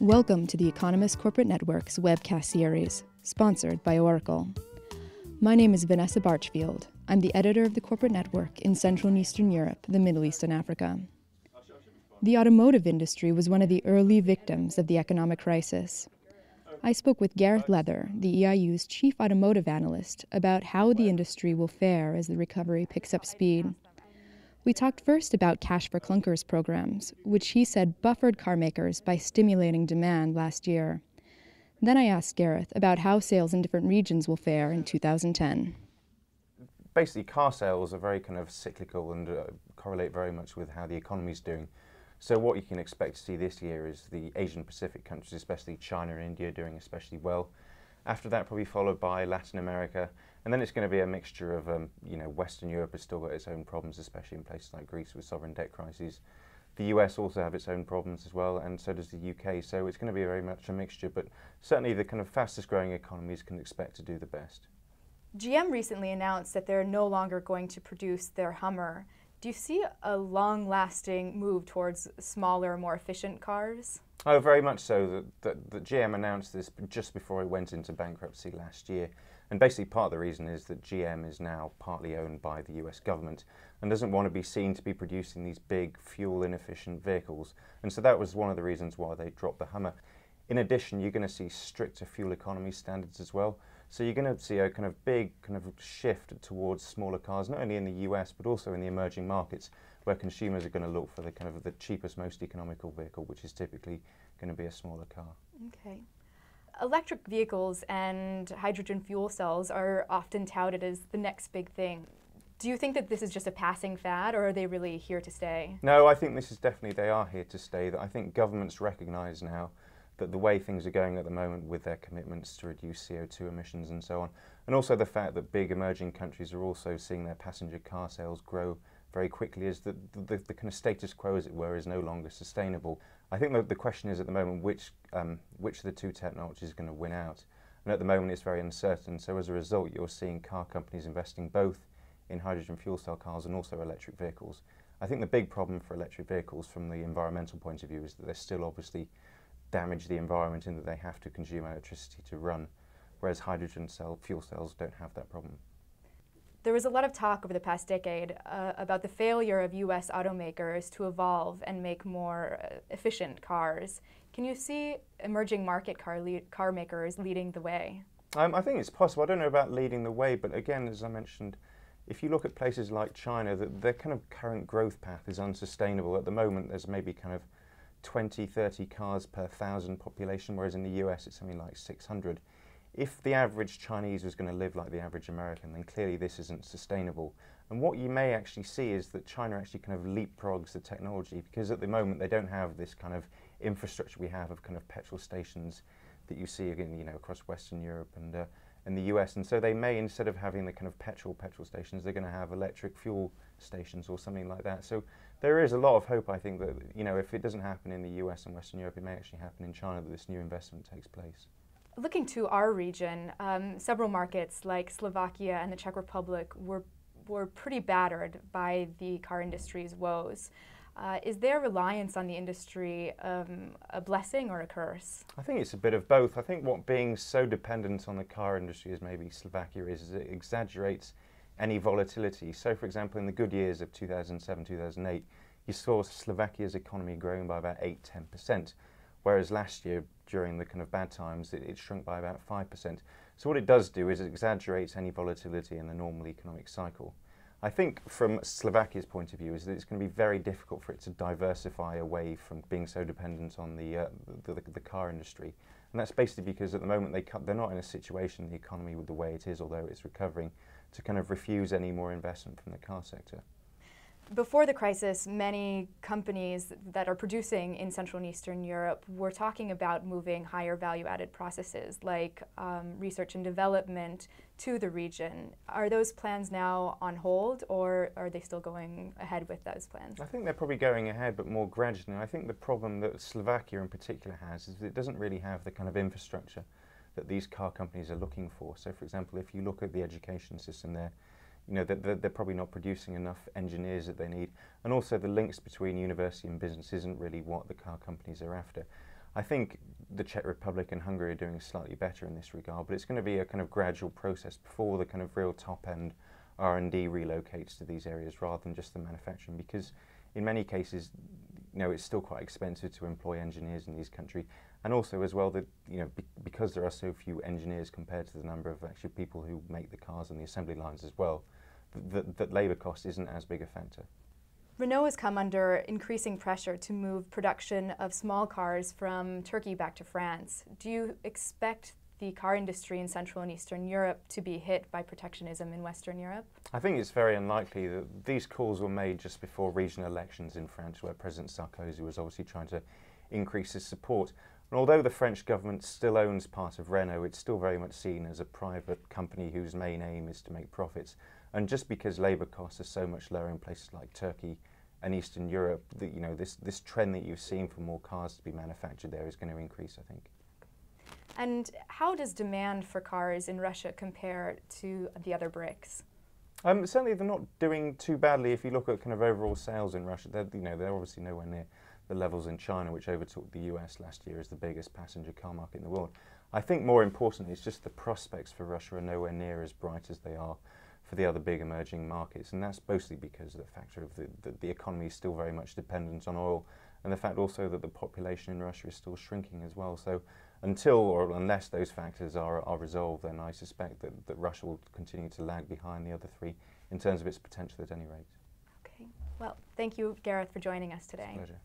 Welcome to the Economist Corporate Network's webcast series, sponsored by Oracle. My name is Vanessa Barchfield. I'm the editor of the Corporate Network in Central and Eastern Europe, the Middle East and Africa. The automotive industry was one of the early victims of the economic crisis. I spoke with Gareth Leather, the EIU's chief automotive analyst, about how the industry will fare as the recovery picks up speed. We talked first about cash for clunkers programs, which he said buffered car makers by stimulating demand last year. Then I asked Gareth about how sales in different regions will fare in 2010. Basically, car sales are very kind of cyclical and correlate very much with how the economy is doing. So what you can expect to see this year is the Asian Pacific countries, especially China and India, doing especially well. After that, probably followed by Latin America, and then it's going to be a mixture of, Western Europe has still got its own problems, especially in places like Greece with sovereign debt crises. The US also have its own problems as well, and so does the UK. So it's going to be very much a mixture, but certainly the kind of fastest growing economies can expect to do the best. GM recently announced that they're no longer going to produce their Hummer. Do you see a long-lasting move towards smaller, more efficient cars? Oh, very much so. The GM announced this just before it went into bankruptcy last year. And basically part of the reason is that GM is now partly owned by the US government and doesn't want to be seen to be producing these big fuel-inefficient vehicles. And so that was one of the reasons why they dropped the Hummer. In addition, you're going to see stricter fuel economy standards as well. So you're going to see a kind of big shift towards smaller cars, not only in the US, but also in the emerging markets, where consumers are going to look for the cheapest, most economical vehicle, which is typically going to be a smaller car. Okay. Electric vehicles and hydrogen fuel cells are often touted as the next big thing. Do you think that this is just a passing fad, or are they really here to stay? No, I think this is definitely, they are here to stay. I think governments recognise now that the way things are going at the moment with their commitments to reduce CO2 emissions and so on, and also the fact that big emerging countries are also seeing their passenger car sales grow very quickly, is that the kind of status quo, as it were, is no longer sustainable. I think the question is at the moment which of the two technologies is going to win out, and at the moment it's very uncertain. So as a result, you're seeing car companies investing both in hydrogen fuel cell cars and also electric vehicles. I think the big problem for electric vehicles from the environmental point of view is that they still obviously damage the environment in that they have to consume electricity to run, whereas fuel cells don't have that problem. There was a lot of talk over the past decade about the failure of US automakers to evolve and make more efficient cars. Can you see emerging market car makers leading the way? I think it's possible. I don't know about leading the way, but again, as I mentioned, if you look at places like China, their kind of current growth path is unsustainable. At the moment, there's maybe kind of 20, 30 cars per 1,000 population, whereas in the US it's something like 600. If the average Chinese was going to live like the average American, then clearly this isn't sustainable. And what you may actually see is that China actually kind of leapfrogs the technology, because at the moment they don't have this kind of infrastructure we have of kind of petrol stations that you see again, across Western Europe and the US. And so they may, instead of having the kind of petrol stations, they're going to have electric fuel stations or something like that. So there is a lot of hope, I think, that if it doesn't happen in the US and Western Europe, it may actually happen in China, that this new investment takes place. Looking to our region, several markets like Slovakia and the Czech Republic were pretty battered by the car industry's woes. Is their reliance on the industry a blessing or a curse? I think it's a bit of both. I think what being so dependent on the car industry as maybe Slovakia is it exaggerates any volatility. So for example, in the good years of 2007, 2008, you saw Slovakia's economy growing by about 8–10%. Whereas last year, during the kind of bad times, it shrunk by about 5%. So what it does do is it exaggerates any volatility in the normal economic cycle. I think from Slovakia's point of view is that it's going to be very difficult for it to diversify away from being so dependent on the car industry. And that's basically because at the moment they're not in a situation, the economy with the way it is, although it's recovering, to kind of refuse any more investment from the car sector. Before the crisis, many companies that are producing in Central and Eastern Europe were talking about moving higher value-added processes like research and development to the region. Are those plans now on hold, or are they still going ahead with those plans? I think they're probably going ahead, but more gradually. I think the problem that Slovakia in particular has is that it doesn't really have the kind of infrastructure that these car companies are looking for. So for example, if you look at the education system there, they're probably not producing enough engineers that they need. And also the links between university and business isn't really what the car companies are after. I think the Czech Republic and Hungary are doing slightly better in this regard, but it's going to be a kind of gradual process before the kind of real top-end R&D relocates to these areas rather than just the manufacturing, because in many cases, it's still quite expensive to employ engineers in these countries, and also as well that because there are so few engineers compared to the number of actually people who make the cars and the assembly lines as well, that labour cost isn't as big a factor. Renault has come under increasing pressure to move production of small cars from Turkey back to France. Do you expect the car industry in Central and Eastern Europe to be hit by protectionism in Western Europe? I think it's very unlikely. That these calls were made just before regional elections in France, where President Sarkozy was obviously trying to increase his support. And although the French government still owns part of Renault, it's still very much seen as a private company whose main aim is to make profits. And just because labour costs are so much lower in places like Turkey and Eastern Europe, this trend that you've seen for more cars to be manufactured there is going to increase, I think. And how does demand for cars in Russia compare to the other BRICS? Certainly they're not doing too badly. If you look at kind of overall sales in Russia, they're obviously nowhere near the levels in China, which overtook the US last year as the biggest passenger car market in the world. I think more importantly, it's just the prospects for Russia are nowhere near as bright as they are for the other big emerging markets, and that's mostly because of the factor of the economy is still very much dependent on oil, and the fact also that the population in Russia is still shrinking as well. So until or unless those factors are resolved, then I suspect that Russia will continue to lag behind the other three in terms of its potential at any rate. Okay. Well, thank you, Gareth, for joining us today. It's a pleasure.